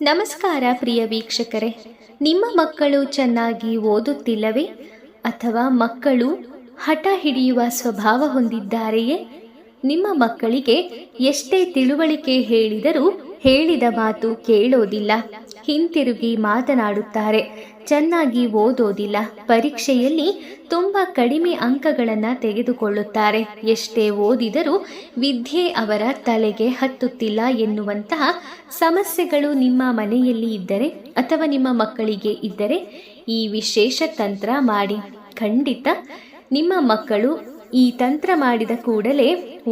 ನಮಸ್ಕಾರ ಪ್ರಿಯ ವೀಕ್ಷಕರೇ, ನಿಮ್ಮ ಮಕ್ಕಳು ಚೆನ್ನಾಗಿ ಓದುತ್ತಿಲ್ಲವೇ? ಅಥವಾ ಮಕ್ಕಳು ಹಠ ಹಿಡಿಯುವ ಸ್ವಭಾವ ಹೊಂದಿದ್ದಾರೆಯೇ? ನಿಮ್ಮ ಮಕ್ಕಳಿಗೆ ಎಷ್ಟೇ ತಿಳುವಳಿಕೆ ಹೇಳಿದರೂ ಹೇಳಿದ ಮಾತು ಕೇಳೋದಿಲ್ಲ, ಹಿಂತಿರುಗಿ ಮಾತನಾಡುತ್ತಾರೆ, ಚೆನ್ನಾಗಿ ಓದೋದಿಲ್ಲ, ಪರೀಕ್ಷೆಯಲ್ಲಿ ತುಂಬ ಕಡಿಮೆ ಅಂಕಗಳನ್ನು ತೆಗೆದುಕೊಳ್ಳುತ್ತಾರೆ, ಎಷ್ಟೇ ಓದಿದರೂ ವಿದ್ಯೆ ಅವರ ತಲೆಗೆ ಹತ್ತುತ್ತಿಲ್ಲ ಎನ್ನುವಂತಹ ಸಮಸ್ಯೆಗಳು ನಿಮ್ಮ ಮನೆಯಲ್ಲಿ ಇದ್ದರೆ ಅಥವಾ ನಿಮ್ಮ ಮಕ್ಕಳಿಗೆ ಇದ್ದರೆ ಈ ವಿಶೇಷ ತಂತ್ರ ಮಾಡಿ. ಖಂಡಿತ ನಿಮ್ಮ ಮಕ್ಕಳು ಈ ತಂತ್ರ ಮಾಡಿದ ಕೂಡಲೇ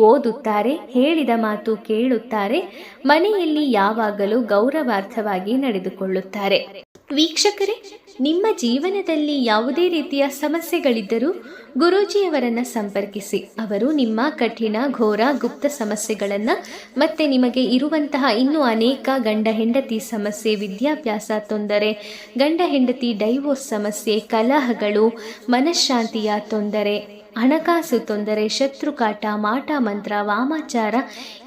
ಓದುತ್ತಾರೆ, ಹೇಳಿದ ಮಾತು ಕೇಳುತ್ತಾರೆ, ಮನೆಯಲ್ಲಿ ಯಾವಾಗಲೂ ಗೌರವಾರ್ಥವಾಗಿ ನಡೆದುಕೊಳ್ಳುತ್ತಾರೆ. ವೀಕ್ಷಕರೇ, ನಿಮ್ಮ ಜೀವನದಲ್ಲಿ ಯಾವುದೇ ರೀತಿಯ ಸಮಸ್ಯೆಗಳಿದ್ದರೂ ಗುರೂಜಿಯವರನ್ನು ಸಂಪರ್ಕಿಸಿ. ಅವರು ನಿಮ್ಮ ಕಠಿಣ ಘೋರ ಗುಪ್ತ ಸಮಸ್ಯೆಗಳನ್ನು ಮತ್ತೆ ನಿಮಗೆ ಇರುವಂತಹ ಇನ್ನೂ ಅನೇಕ ಗಂಡ ಹೆಂಡತಿ ಸಮಸ್ಯೆ, ವಿದ್ಯಾಭ್ಯಾಸ ತೊಂದರೆ, ಗಂಡ ಹೆಂಡತಿ ಡೈವೋರ್ಸ್ ಸಮಸ್ಯೆ, ಕಲಹಗಳು, ಮನಃಶಾಂತಿಯ ತೊಂದರೆ, ಹಣಕಾಸು ತೊಂದರೆ, ಶತ್ರುಕಾಟ, ಮಾಟ ಮಂತ್ರ, ವಾಮಾಚಾರ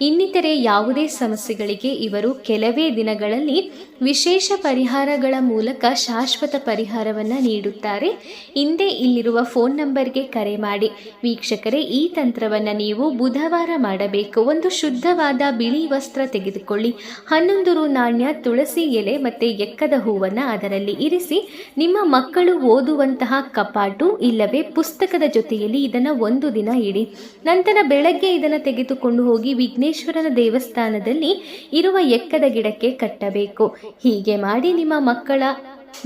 ಇನ್ನಿತರೆ ಯಾವುದೇ ಸಮಸ್ಯೆಗಳಿಗೆ ಇವರು ಕೆಲವೇ ದಿನಗಳಲ್ಲಿ ವಿಶೇಷ ಪರಿಹಾರಗಳ ಮೂಲಕ ಶಾಶ್ವತ ಪರಿಹಾರವನ್ನು ನೀಡುತ್ತಾರೆ. ಹಿಂದೆ ಇಲ್ಲಿರುವ ಫೋನ್ ನಂಬರ್ಗೆ ಕರೆ ಮಾಡಿ. ವೀಕ್ಷಕರೇ, ಈ ತಂತ್ರವನ್ನು ನೀವು ಬುಧವಾರ ಮಾಡಬೇಕು. ಒಂದು ಶುದ್ಧವಾದ ಬಿಳಿ ವಸ್ತ್ರ ತೆಗೆದುಕೊಳ್ಳಿ, 11 ರು ನಾಣ್ಯ, ತುಳಸಿ ಎಲೆ ಮತ್ತು ಎಕ್ಕದ ಹೂವನ್ನು ಅದರಲ್ಲಿ ಇರಿಸಿ ನಿಮ್ಮ ಮಕ್ಕಳು ಓದುವಂತಹ ಕಪಾಟು ಇಲ್ಲವೇ ಪುಸ್ತಕದ ಜೊತೆಯಲ್ಲಿ ಇದನ್ನು ಒಂದು ದಿನ ಇಡಿ. ನಂತರ ಬೆಳಗ್ಗೆ ಇದನ್ನು ತೆಗೆದುಕೊಂಡು ಹೋಗಿ ವಿಘ್ನೇಶ್ವರನ ದೇವಸ್ಥಾನದಲ್ಲಿ ಇರುವ ಎಕ್ಕದ ಗಿಡಕ್ಕೆ ಕಟ್ಟಬೇಕು. ಹೀಗೆ ಮಾಡಿ ನಿಮ್ಮ ಮಕ್ಕಳ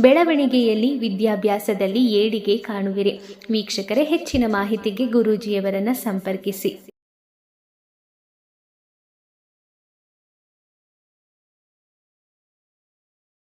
ಬೆಳವಣಿಗೆಯಲ್ಲಿ, ವಿದ್ಯಾಭ್ಯಾಸದಲ್ಲಿ ಏಳಿಗೆ ಕಾಣುವಿರಿ. ವೀಕ್ಷಕರೇ, ಹೆಚ್ಚಿನ ಮಾಹಿತಿಗೆ ಗುರೂಜಿಯವರನ್ನು ಸಂಪರ್ಕಿಸಿ.